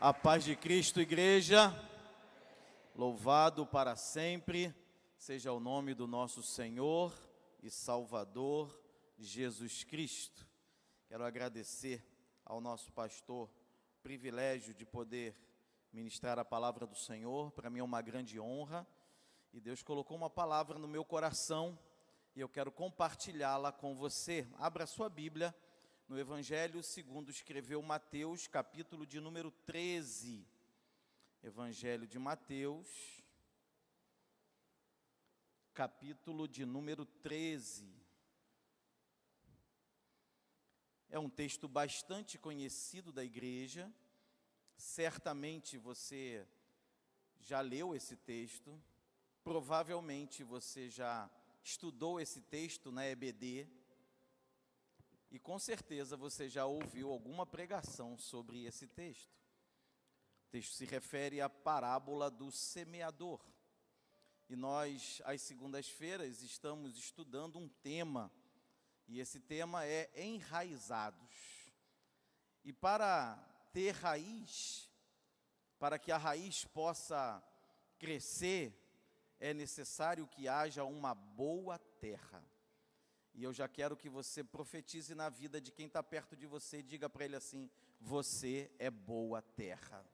A paz de Cristo, igreja, louvado para sempre seja o nome do nosso Senhor e Salvador Jesus Cristo. Quero agradecer ao nosso pastor o privilégio de poder ministrar a palavra do Senhor. Para mim é uma grande honra e Deus colocou uma palavra no meu coração e eu quero compartilhá-la com você. Abra sua Bíblia no Evangelho segundo escreveu Mateus, capítulo de número 13. Evangelho de Mateus, capítulo de número 13. É um texto bastante conhecido da igreja. Certamente você já leu esse texto. Provavelmente você já estudou esse texto na EBD. E com certeza você já ouviu alguma pregação sobre esse texto. O texto se refere à parábola do semeador. E nós, às segundas-feiras, estamos estudando um tema. E esse tema é enraizados. E para ter raiz, para que a raiz possa crescer, é necessário que haja uma boa terra. E eu já quero que você profetize na vida de quem está perto de você e diga para ele assim: você é boa terra.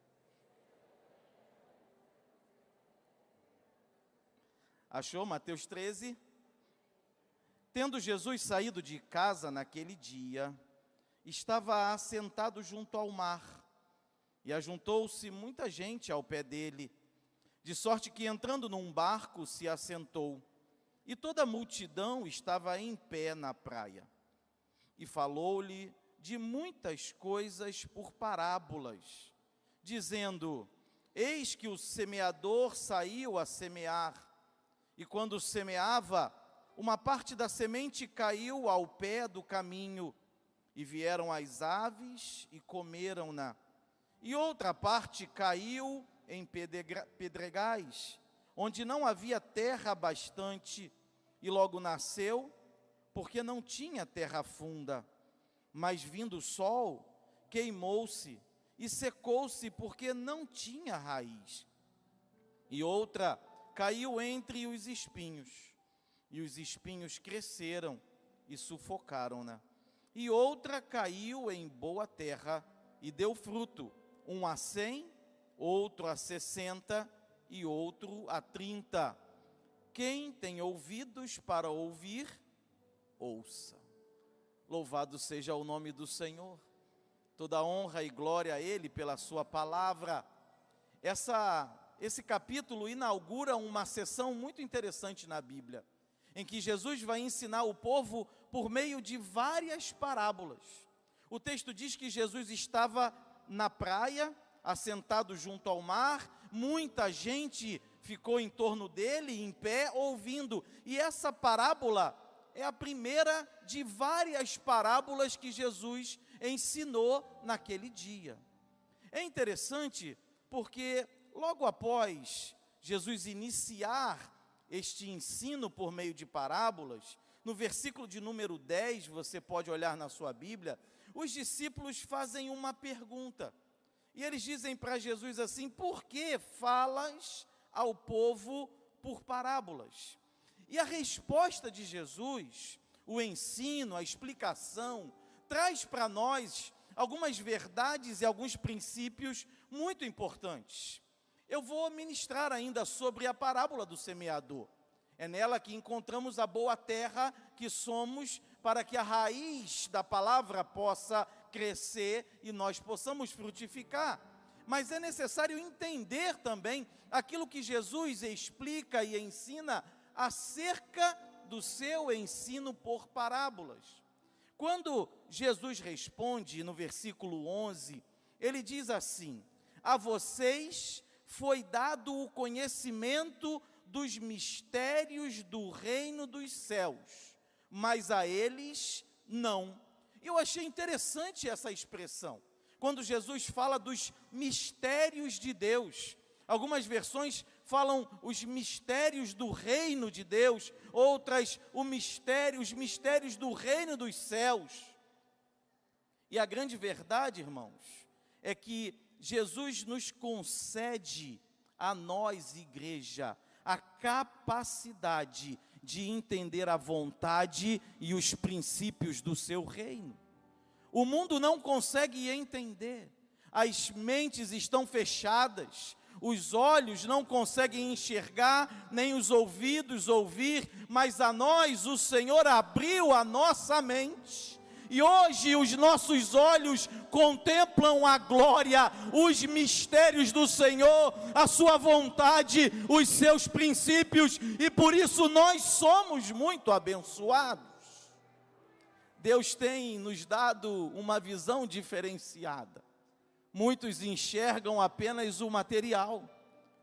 Achou? Mateus 13. Tendo Jesus saído de casa naquele dia, estava assentado junto ao mar, e ajuntou-se muita gente ao pé dele, de sorte que entrando num barco se assentou, e toda a multidão estava em pé na praia. E falou-lhe de muitas coisas por parábolas, dizendo: eis que o semeador saiu a semear, e quando semeava, uma parte da semente caiu ao pé do caminho, e vieram as aves e comeram-na. E outra parte caiu em pedregais, onde não havia terra bastante, e logo nasceu, porque não tinha terra funda. Mas vindo o sol, queimou-se e secou-se, porque não tinha raiz. E outra caiu entre os espinhos, e os espinhos cresceram e sufocaram-na. E outra caiu em boa terra e deu fruto, um a 100, outro a 60 e outro a 30. Quem tem ouvidos para ouvir, ouça. Louvado seja o nome do Senhor. Toda honra e glória a Ele pela sua palavra. Esse capítulo inaugura uma sessão muito interessante na Bíblia, em que Jesus vai ensinar o povo por meio de várias parábolas. O texto diz que Jesus estava na praia, assentado junto ao mar, muita gente ficou em torno dele, em pé, ouvindo. E essa parábola é a primeira de várias parábolas que Jesus ensinou naquele dia. É interessante porque logo após Jesus iniciar este ensino por meio de parábolas, no versículo de número 10, você pode olhar na sua Bíblia, os discípulos fazem uma pergunta. E eles dizem para Jesus assim: por que falas ao povo por parábolas? E a resposta de Jesus, o ensino, a explicação, traz para nós algumas verdades e alguns princípios muito importantes. Eu vou ministrar ainda sobre a parábola do semeador. É nela que encontramos a boa terra que somos, para que a raiz da palavra possa crescer e nós possamos frutificar. Mas é necessário entender também aquilo que Jesus explica e ensina acerca do seu ensino por parábolas. Quando Jesus responde no versículo 11, ele diz assim: a vocês foi dado o conhecimento dos mistérios do reino dos céus, mas a eles não. Eu achei interessante essa expressão, quando Jesus fala dos mistérios de Deus. Algumas versões falam os mistérios do reino de Deus, outras os mistérios do reino dos céus. E a grande verdade, irmãos, é que Jesus nos concede a nós, igreja, a capacidade de entender a vontade e os princípios do seu reino. O mundo não consegue entender, as mentes estão fechadas, os olhos não conseguem enxergar, nem os ouvidos ouvir, mas a nós o Senhor abriu a nossa mente. E hoje os nossos olhos contemplam a glória, os mistérios do Senhor, a sua vontade, os seus princípios, e por isso nós somos muito abençoados. Deus tem nos dado uma visão diferenciada. Muitos enxergam apenas o material,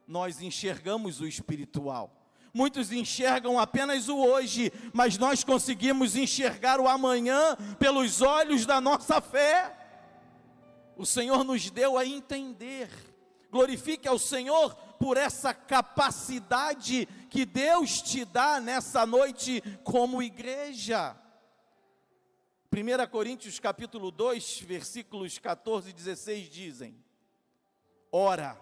nós enxergamos o espiritual. Muitos enxergam apenas o hoje, mas nós conseguimos enxergar o amanhã pelos olhos da nossa fé. O Senhor nos deu a entender. Glorifique ao Senhor por essa capacidade que Deus te dá nessa noite como igreja. 1 Coríntios capítulo 2, versículos 14 e 16 dizem: ora,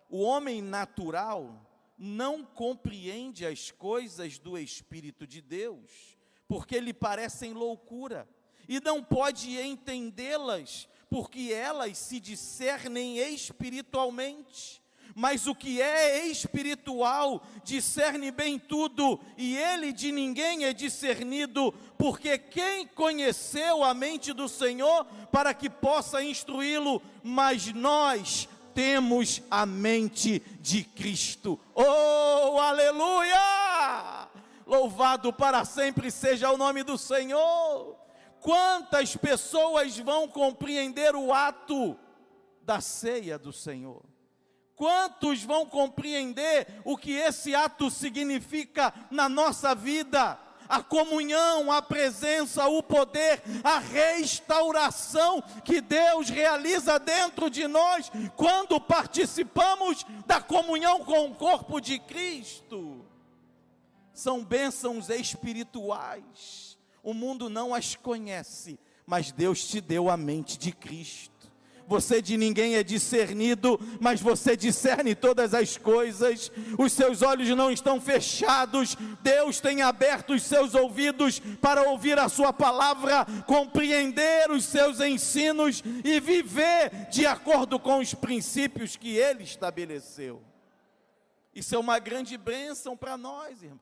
o homem natural não compreende as coisas do Espírito de Deus, porque lhe parecem loucura, e não pode entendê-las, porque elas se discernem espiritualmente. Mas o que é espiritual discerne bem tudo, e ele de ninguém é discernido, porque quem conheceu a mente do Senhor para que possa instruí-lo? Mas nós temos a mente de Cristo. Oh, aleluia! Louvado para sempre seja o nome do Senhor. Quantas pessoas vão compreender o ato da ceia do Senhor? Quantos vão compreender o que esse ato significa na nossa vida? A comunhão, a presença, o poder, a restauração que Deus realiza dentro de nós quando participamos da comunhão com o corpo de Cristo. São bênçãos espirituais. O mundo não as conhece, mas Deus te deu a mente de Cristo. Você de ninguém é discernido, mas você discerne todas as coisas. Os seus olhos não estão fechados. Deus tem aberto os seus ouvidos para ouvir a sua palavra, compreender os seus ensinos e viver de acordo com os princípios que Ele estabeleceu. Isso é uma grande bênção para nós, irmão.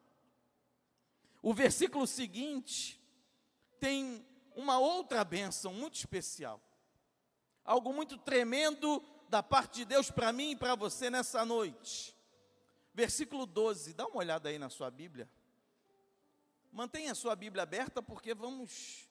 O versículo seguinte tem uma outra bênção muito especial. Algo muito tremendo da parte de Deus para mim e para você nessa noite. Versículo 12, dá uma olhada aí na sua Bíblia. Mantenha a sua Bíblia aberta, porque vamos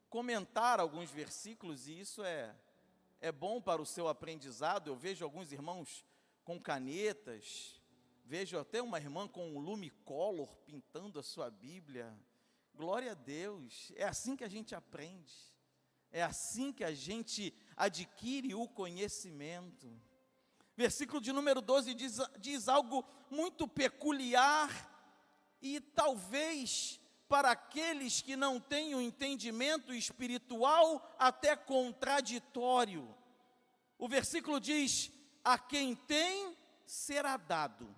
comentar alguns versículos, e isso é bom para o seu aprendizado. Eu vejo alguns irmãos com canetas, vejo até uma irmã com um lumicolor pintando a sua Bíblia. Glória a Deus, é assim que a gente aprende. É assim que a gente adquire o conhecimento. Versículo de número 12 diz algo muito peculiar e talvez para aqueles que não têm o entendimento espiritual até contraditório. O versículo diz: a quem tem será dado,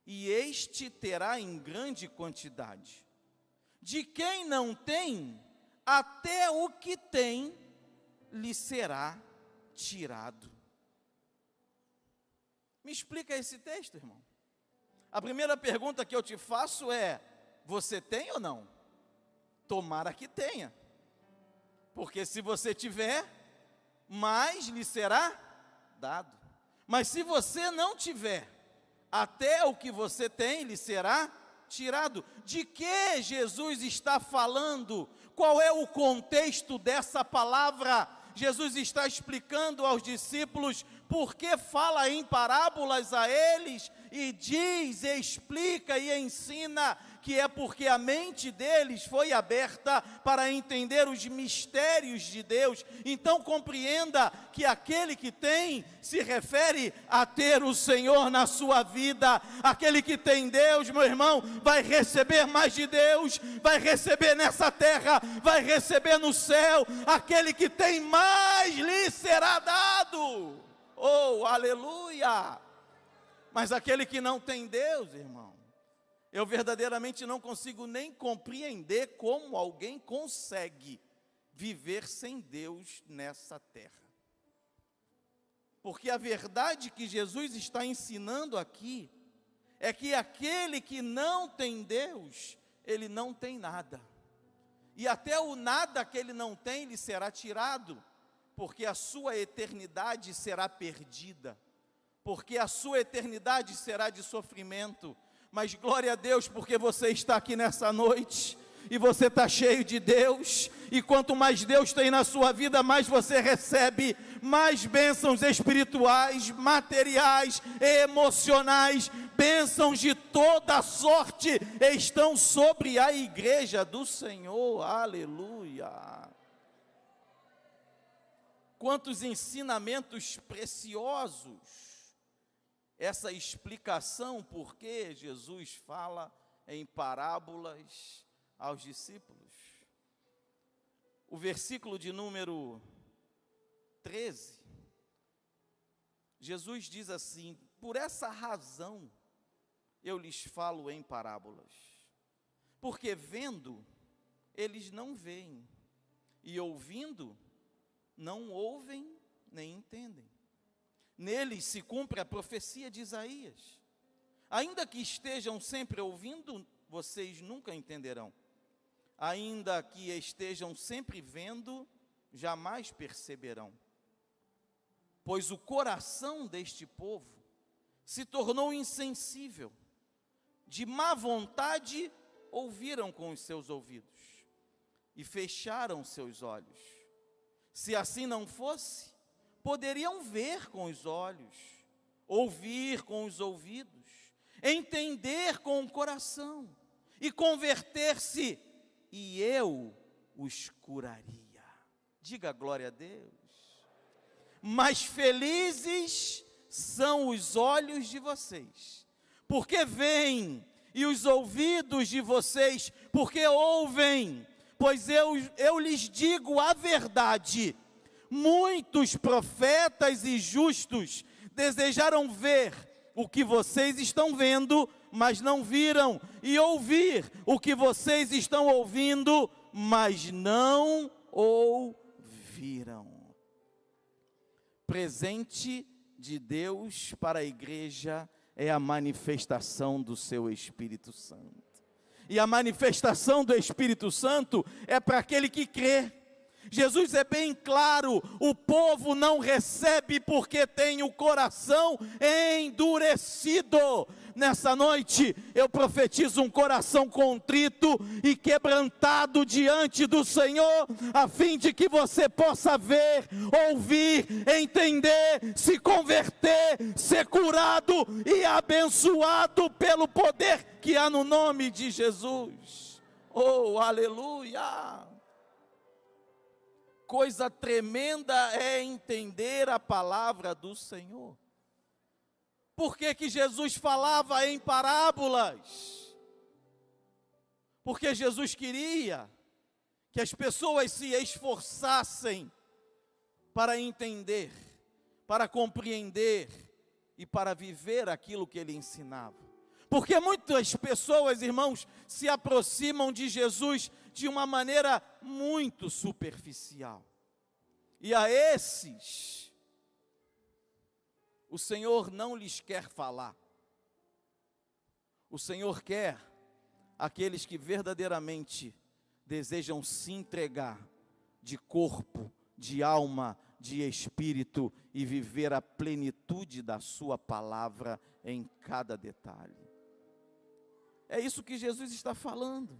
e este terá em grande quantidade. De quem não tem, até o que tem lhe será tirado. Me explica esse texto, irmão. A primeira pergunta que eu te faço é: você tem ou não? Tomara que tenha, porque se você tiver, mais lhe será dado. Mas se você não tiver, até o que você tem lhe será tirado. De que Jesus está falando? Qual é o contexto dessa palavra? Jesus está explicando aos discípulos por que fala em parábolas a eles e diz, explica e ensina que é porque a mente deles foi aberta para entender os mistérios de Deus. Então compreenda que aquele que tem se refere a ter o Senhor na sua vida. Aquele que tem Deus, meu irmão, vai receber mais de Deus, vai receber nessa terra, vai receber no céu. Aquele que tem mais lhe será dado. Oh, aleluia! Mas aquele que não tem Deus, irmão, eu verdadeiramente não consigo nem compreender como alguém consegue viver sem Deus nessa terra. Porque a verdade que Jesus está ensinando aqui é que aquele que não tem Deus, ele não tem nada. E até o nada que ele não tem, lhe será tirado, porque a sua eternidade será perdida, porque a sua eternidade será de sofrimento. Mas glória a Deus, porque você está aqui nessa noite, e você está cheio de Deus, e quanto mais Deus tem na sua vida, mais você recebe, mais bênçãos espirituais, materiais, emocionais, bênçãos de toda sorte, estão sobre a igreja do Senhor, aleluia. Quantos ensinamentos preciosos, essa explicação por que Jesus fala em parábolas aos discípulos. O versículo de número 13, Jesus diz assim: por essa razão eu lhes falo em parábolas, porque vendo, eles não veem, e ouvindo, não ouvem nem entendem. Neles se cumpre a profecia de Isaías: ainda que estejam sempre ouvindo, vocês nunca entenderão. Ainda que estejam sempre vendo, jamais perceberão. Pois o coração deste povo se tornou insensível, de má vontade ouviram com os seus ouvidos, e fecharam seus olhos. Se assim não fosse, poderiam ver com os olhos, ouvir com os ouvidos, entender com o coração, e converter-se, e eu os curaria. Diga glória a Deus. Mas felizes são os olhos de vocês, porque veem, e os ouvidos de vocês, porque ouvem. Pois eu lhes digo a verdade, muitos profetas e justos desejaram ver o que vocês estão vendo, mas não viram, e ouvir o que vocês estão ouvindo, mas não ouviram. Presente de Deus para a igreja é a manifestação do seu Espírito Santo. E a manifestação do Espírito Santo é para aquele que crê. Jesus é bem claro: o povo não recebe porque tem o coração endurecido. Nessa noite eu profetizo um coração contrito e quebrantado diante do Senhor, a fim de que você possa ver, ouvir, entender, se converter, ser curado e abençoado pelo poder que há no nome de Jesus. Oh, aleluia! Coisa tremenda é entender a palavra do Senhor. Por que que Jesus falava em parábolas? Porque Jesus queria que as pessoas se esforçassem para entender, para compreender e para viver aquilo que ele ensinava. Porque muitas pessoas, irmãos, se aproximam de Jesus de uma maneira muito superficial. E a esses, o Senhor não lhes quer falar. O Senhor quer aqueles que verdadeiramente desejam se entregar de corpo, de alma, de espírito e viver a plenitude da sua palavra em cada detalhe. É isso que Jesus está falando.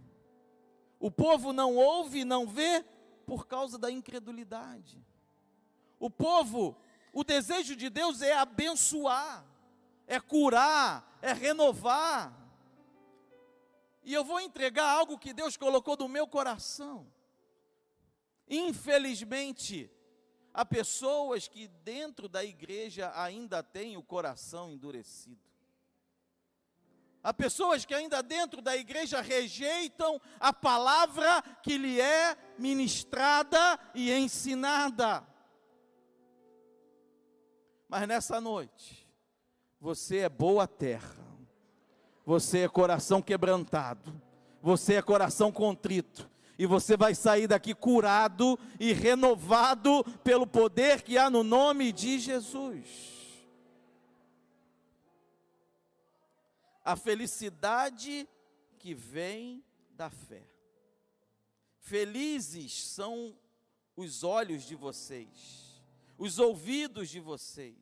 O povo não ouve e não vê por causa da incredulidade. O povo, o desejo de Deus é abençoar, é curar, é renovar. E eu vou entregar algo que Deus colocou no meu coração. Infelizmente, há pessoas que dentro da igreja ainda têm o coração endurecido. Há pessoas que ainda dentro da igreja rejeitam a palavra que lhe é ministrada e ensinada. Mas nessa noite, você é boa terra, você é coração quebrantado, você é coração contrito, e você vai sair daqui curado e renovado pelo poder que há no nome de Jesus. A felicidade que vem da fé. Felizes são os olhos de vocês, os ouvidos de vocês.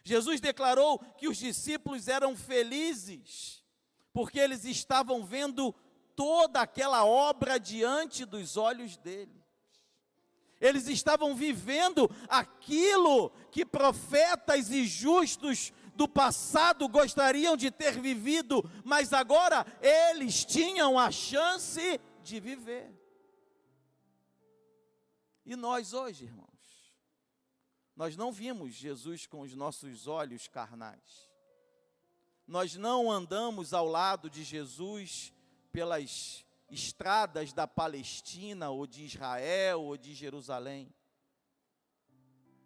Jesus declarou que os discípulos eram felizes, porque eles estavam vendo toda aquela obra diante dos olhos dele. Eles estavam vivendo aquilo que profetas e justos do passado gostariam de ter vivido, mas agora eles tinham a chance de viver. E nós hoje, irmãos, nós não vimos Jesus com os nossos olhos carnais. Nós não andamos ao lado de Jesus pelas estradas da Palestina, ou de Israel, ou de Jerusalém.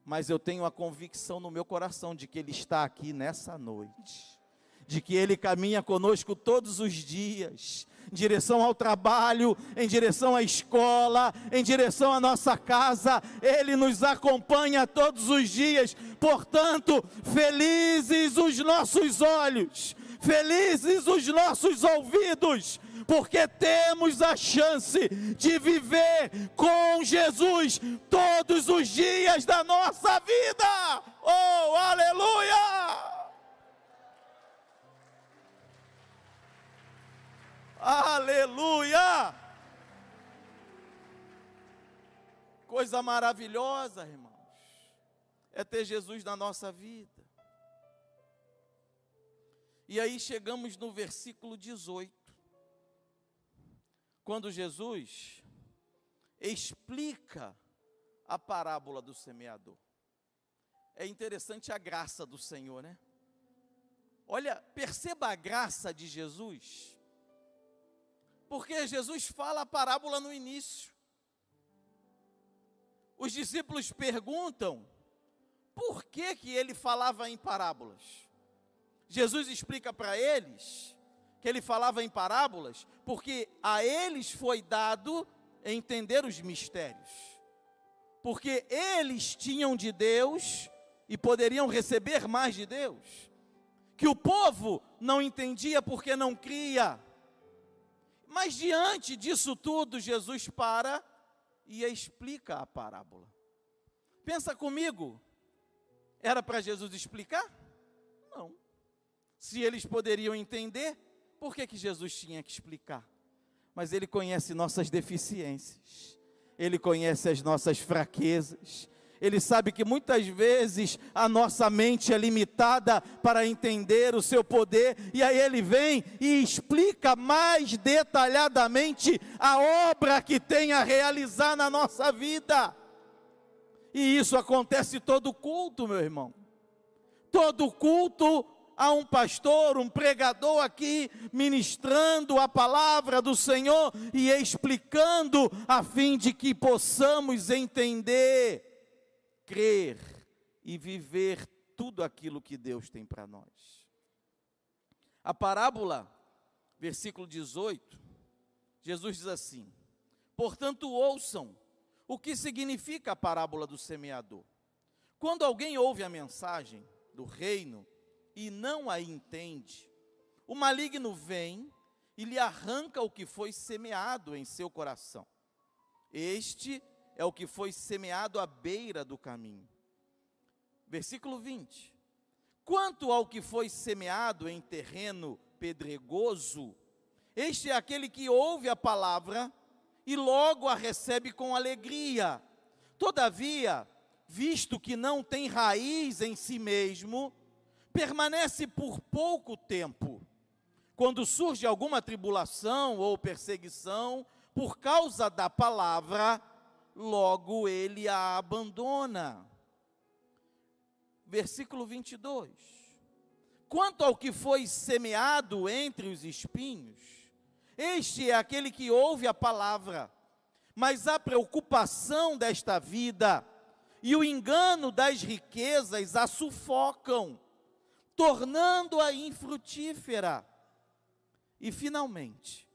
Mas eu tenho a convicção no meu coração de que Ele está aqui nessa noite, de que Ele caminha conosco todos os dias, em direção ao trabalho, em direção à escola, em direção à nossa casa. Ele nos acompanha todos os dias. Portanto, felizes os nossos olhos, felizes os nossos ouvidos, porque temos a chance de viver com Jesus todos os dias da nossa vida. Oh, aleluia! Aleluia! Coisa maravilhosa, irmãos, é ter Jesus na nossa vida. E aí chegamos no versículo 18, quando Jesus explica a parábola do semeador. É interessante a graça do Senhor, né? Olha, perceba a graça de Jesus, porque Jesus fala a parábola no início. Os discípulos perguntam por que ele falava em parábolas. Jesus explica para eles que ele falava em parábolas, porque a eles foi dado entender os mistérios, porque eles tinham de Deus e poderiam receber mais de Deus, que o povo não entendia porque não cria. Mas diante disso tudo, Jesus para e explica a parábola. Pensa comigo, era para Jesus explicar? Não. Se eles poderiam entender, por que Jesus tinha que explicar? Mas Ele conhece nossas deficiências, Ele conhece as nossas fraquezas, Ele sabe que muitas vezes a nossa mente é limitada para entender o seu poder, e aí Ele vem e explica mais detalhadamente a obra que tem a realizar na nossa vida. E isso acontece todo culto, meu irmão. Todo culto há um pastor, um pregador aqui, ministrando a palavra do Senhor e explicando, a fim de que possamos entender, crer e viver tudo aquilo que Deus tem para nós. A parábola, versículo 18, Jesus diz assim: portanto ouçam o que significa a parábola do semeador. Quando alguém ouve a mensagem do reino e não a entende, o maligno vem e lhe arranca o que foi semeado em seu coração. Este é o que foi semeado à beira do caminho. Versículo 20. Quanto ao que foi semeado em terreno pedregoso, este é aquele que ouve a palavra e logo a recebe com alegria. Todavia, visto que não tem raiz em si mesmo, permanece por pouco tempo. Quando surge alguma tribulação ou perseguição por causa da palavra, logo ele a abandona. Versículo 22. Quanto ao que foi semeado entre os espinhos, este é aquele que ouve a palavra, mas a preocupação desta vida e o engano das riquezas a sufocam, tornando-a infrutífera. E finalmente,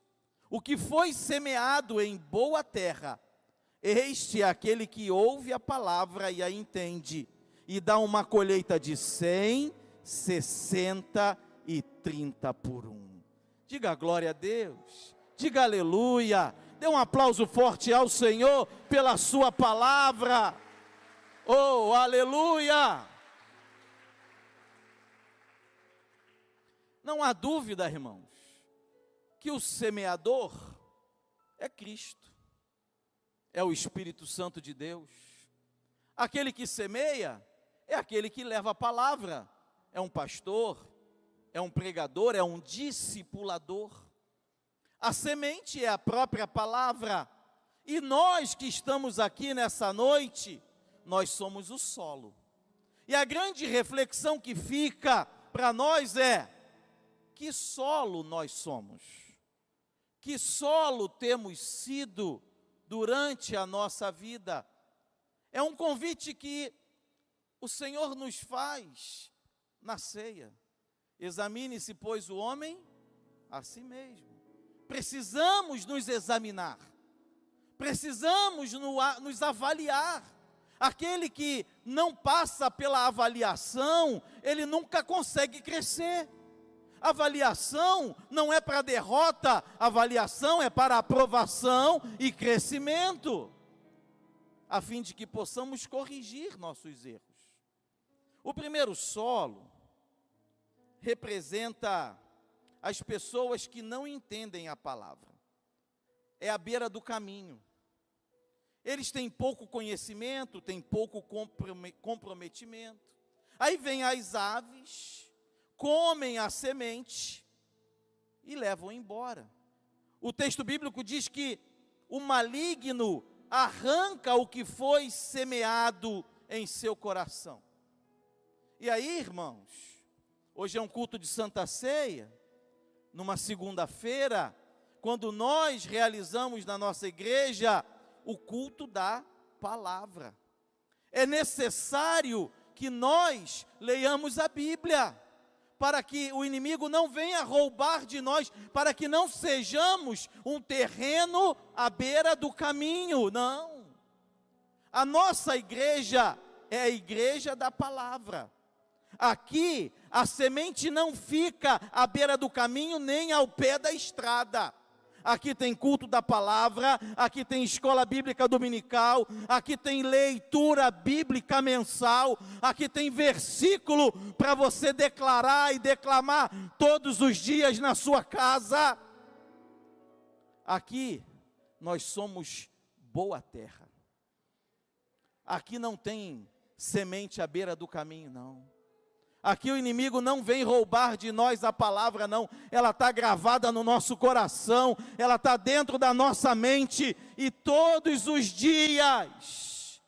o que foi semeado em boa terra, este é aquele que ouve a palavra e a entende, e dá uma colheita de 100, 60 e 30 por um. Diga glória a Deus, diga aleluia, dê um aplauso forte ao Senhor pela sua palavra. Oh, aleluia! Não há dúvida, irmãos, que o semeador é Cristo, é o Espírito Santo de Deus. Aquele que semeia é aquele que leva a palavra, é um pastor, é um pregador, é um discipulador. A semente é a própria palavra, e nós que estamos aqui nessa noite, nós somos o solo. E a grande reflexão que fica para nós é: que solo nós somos? Que solo temos sido durante a nossa vida? É um convite que o Senhor nos faz na ceia. Examine-se, pois, o homem a si mesmo. Precisamos nos examinar, precisamos nos avaliar. Aquele que não passa pela avaliação, ele nunca consegue crescer. Avaliação não é para derrota, avaliação é para aprovação e crescimento, a fim de que possamos corrigir nossos erros. O primeiro solo representa as pessoas que não entendem a palavra. É a beira do caminho. Eles têm pouco conhecimento, têm pouco comprometimento. Aí vem as aves, comem a semente e levam embora. O texto bíblico diz que o maligno arranca o que foi semeado em seu coração. E aí, irmãos, hoje é um culto de Santa Ceia, numa segunda-feira, quando nós realizamos na nossa igreja o culto da palavra. É necessário que nós leiamos a Bíblia, para que o inimigo não venha roubar de nós, para que não sejamos um terreno à beira do caminho, não. A nossa igreja é a igreja da palavra. Aqui, a semente não fica à beira do caminho, nem ao pé da estrada. Aqui tem culto da palavra, aqui tem escola bíblica dominical, aqui tem leitura bíblica mensal, aqui tem versículo para você declarar e declamar todos os dias na sua casa. Aqui nós somos boa terra. Aqui não tem semente à beira do caminho, não. Aqui o inimigo não vem roubar de nós a palavra, não. Ela está gravada no nosso coração, ela está dentro da nossa mente, e todos os dias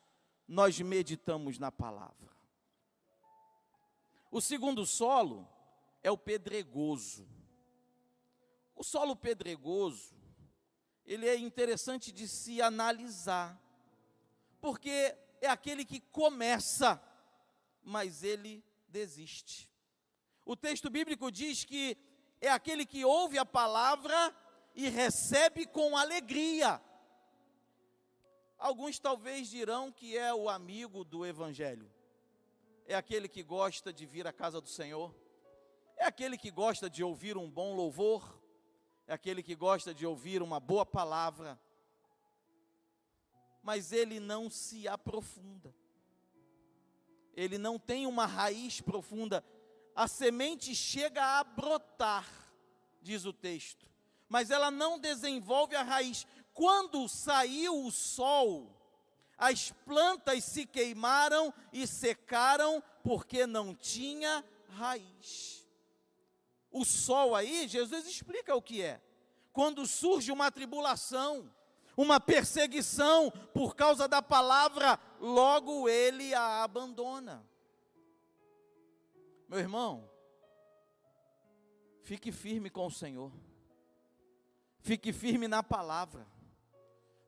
nós meditamos na palavra. O segundo solo é o pedregoso. O solo pedregoso, ele é interessante de se analisar, porque é aquele que começa, mas ele desiste. O texto bíblico diz que é aquele que ouve a palavra e recebe com alegria. Alguns talvez dirão que é o amigo do evangelho. É aquele que gosta de vir à casa do Senhor. É aquele que gosta de ouvir um bom louvor. É aquele que gosta de ouvir uma boa palavra. Mas ele não se aprofunda. Ele não tem uma raiz profunda. A semente chega a brotar, diz o texto, mas ela não desenvolve a raiz. Quando saiu o sol, as plantas se queimaram e secaram, porque não tinha raiz. O sol aí, Jesus explica o que é. Quando surge uma tribulação, uma perseguição por causa da palavra, logo ele a abandona. Meu irmão, fique firme com o Senhor, fique firme na palavra,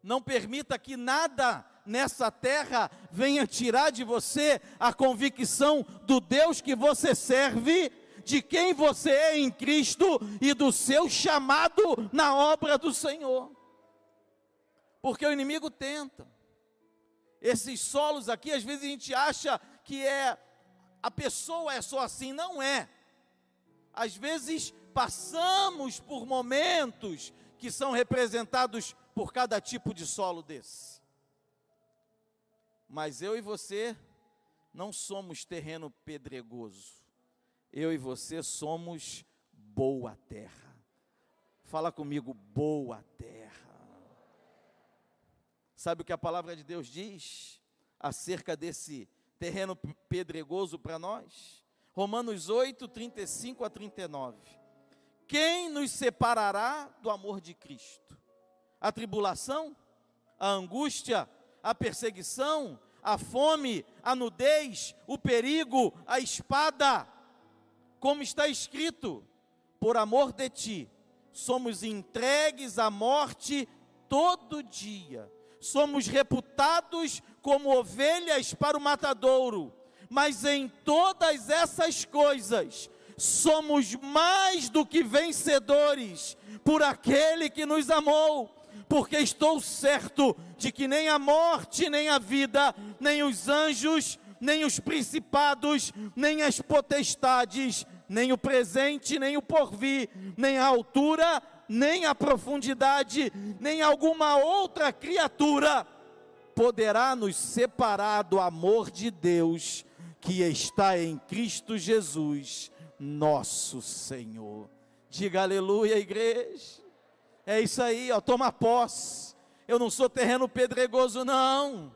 não permita que nada nessa terra venha tirar de você a convicção do Deus que você serve, de quem você é em Cristo e do seu chamado na obra do Senhor. Porque o inimigo tenta. Esses solos aqui, às vezes a gente acha que a pessoa é só assim, não é. Às vezes passamos por momentos que são representados por cada tipo de solo desse. Mas eu e você não somos terreno pedregoso. Eu e você somos boa terra. Fala comigo, boa terra. Sabe o que a palavra de Deus diz acerca desse terreno pedregoso para nós? Romanos 8, 35 a 39. Quem nos separará do amor de Cristo? A tribulação, a angústia, a perseguição, a fome, a nudez, o perigo, a espada. Como está escrito, por amor de ti, somos entregues à morte todo dia. Somos reputados como ovelhas para o matadouro, mas em todas essas coisas, somos mais do que vencedores, por aquele que nos amou, porque estou certo de que nem a morte, nem a vida, nem os anjos, nem os principados, nem as potestades, nem o presente, nem o porvir, nem a altura, nem a profundidade, nem alguma outra criatura poderá nos separar do amor de Deus que está em Cristo Jesus, nosso Senhor. Diga aleluia, igreja. É isso aí, ó, toma posse. Eu não sou terreno pedregoso, não.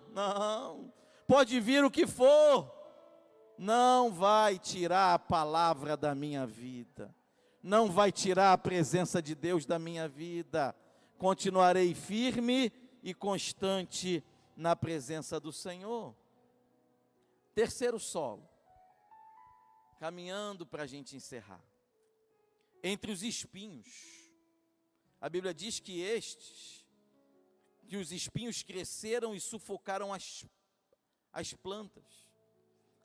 Pode vir o que for, não vai tirar a palavra da minha vida. Não vai tirar a presença de Deus da minha vida. Continuarei firme e constante na presença do Senhor. Terceiro solo, caminhando para a gente encerrar. Entre os espinhos, a Bíblia diz que os espinhos cresceram e sufocaram as plantas.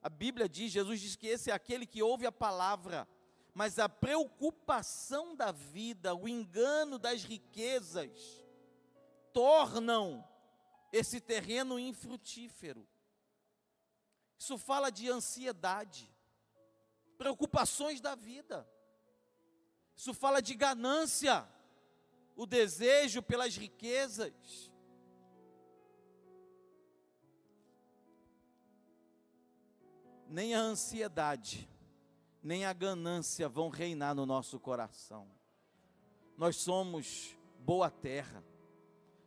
A Bíblia diz, Jesus diz que esse é aquele que ouve a palavra, mas a preocupação da vida, o engano das riquezas, tornam esse terreno infrutífero. Isso fala de ansiedade, preocupações da vida. Isso fala de ganância, o desejo pelas riquezas. Nem a ansiedade, nem a ganância vão reinar no nosso coração. Nós somos boa terra,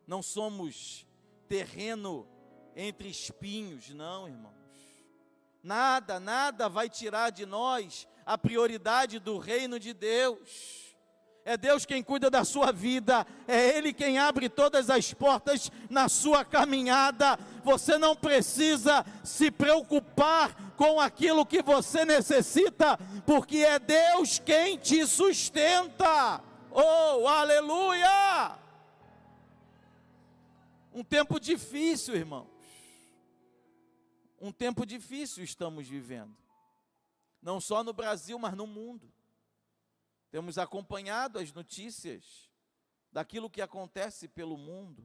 não somos terreno entre espinhos, não, irmãos. Nada vai tirar de nós a prioridade do reino de Deus. É Deus quem cuida da sua vida, é Ele quem abre todas as portas na sua caminhada. Você não precisa se preocupar com aquilo que você necessita, porque é Deus quem te sustenta. Oh, aleluia! Um tempo difícil, irmãos. Um tempo difícil estamos vivendo. Não só no Brasil, mas no mundo. Temos acompanhado as notícias daquilo que acontece pelo mundo.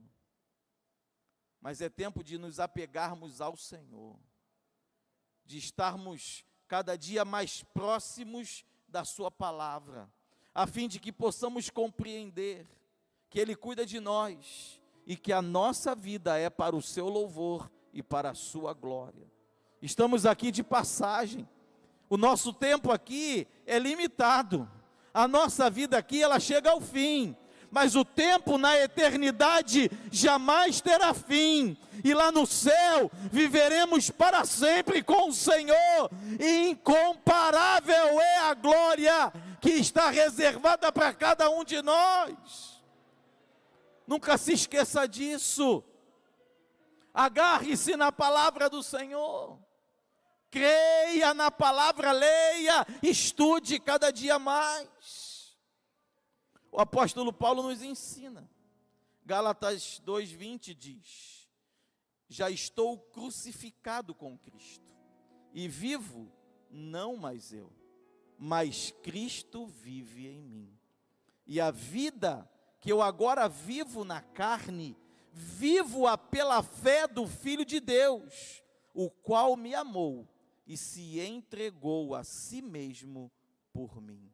Mas é tempo de nos apegarmos ao Senhor, de estarmos cada dia mais próximos da sua palavra, a fim de que possamos compreender que Ele cuida de nós e que a nossa vida é para o seu louvor e para a sua glória. Estamos aqui de passagem. O nosso tempo aqui é limitado. A nossa vida aqui, ela chega ao fim, mas o tempo na eternidade jamais terá fim, e lá no céu viveremos para sempre com o Senhor, e incomparável é a glória que está reservada para cada um de nós. Nunca se esqueça disso. Agarre-se na palavra do Senhor, creia na palavra, leia, estude cada dia mais. O apóstolo Paulo nos ensina, Gálatas 2:20 diz, já estou crucificado com Cristo, e vivo não mais eu, mas Cristo vive em mim. E a vida que eu agora vivo na carne, vivo-a pela fé do Filho de Deus, o qual me amou e se entregou a si mesmo por mim.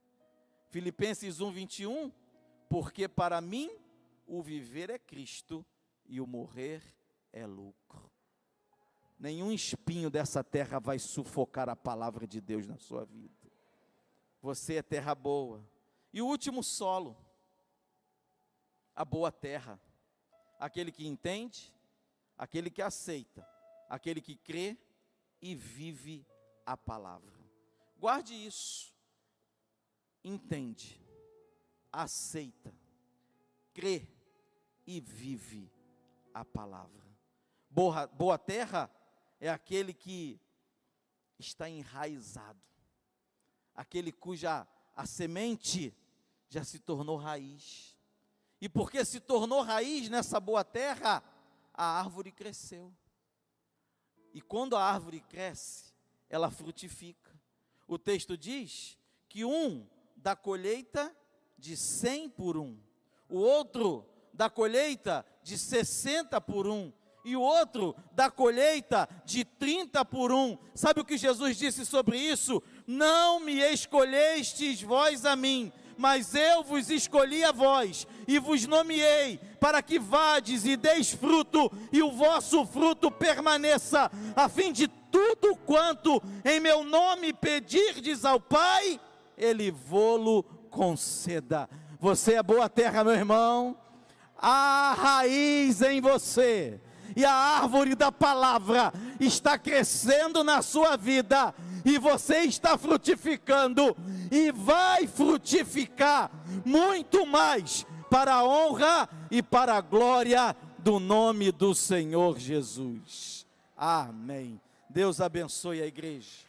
Filipenses 1:21, porque para mim o viver é Cristo e o morrer é lucro. Nenhum espinho dessa terra vai sufocar a palavra de Deus na sua vida. Você é terra boa. E o último solo, a boa terra. Aquele que entende, aquele que aceita, aquele que crê e vive a palavra. Guarde isso. Entende, aceita, crê e vive a palavra. Boa terra é aquele que está enraizado, aquele cuja a semente já se tornou raiz. E porque se tornou raiz nessa boa terra, a árvore cresceu. E quando a árvore cresce, ela frutifica. O texto diz que um da colheita de 100 por 1, o outro da colheita de 60 por 1, e o outro da colheita de 30 por 1. Sabe o que Jesus disse sobre isso? Não me escolhestes vós a mim, mas eu vos escolhi a vós, e vos nomeei, para que vades e deis fruto, e o vosso fruto permaneça, a fim de tudo quanto em meu nome pedirdes ao Pai, Ele vô-lo conceda. Você é boa terra, meu irmão, há raiz em você, e a árvore da palavra está crescendo na sua vida, e você está frutificando, e vai frutificar muito mais, para a honra e para a glória do nome do Senhor Jesus. Amém. Deus abençoe a igreja.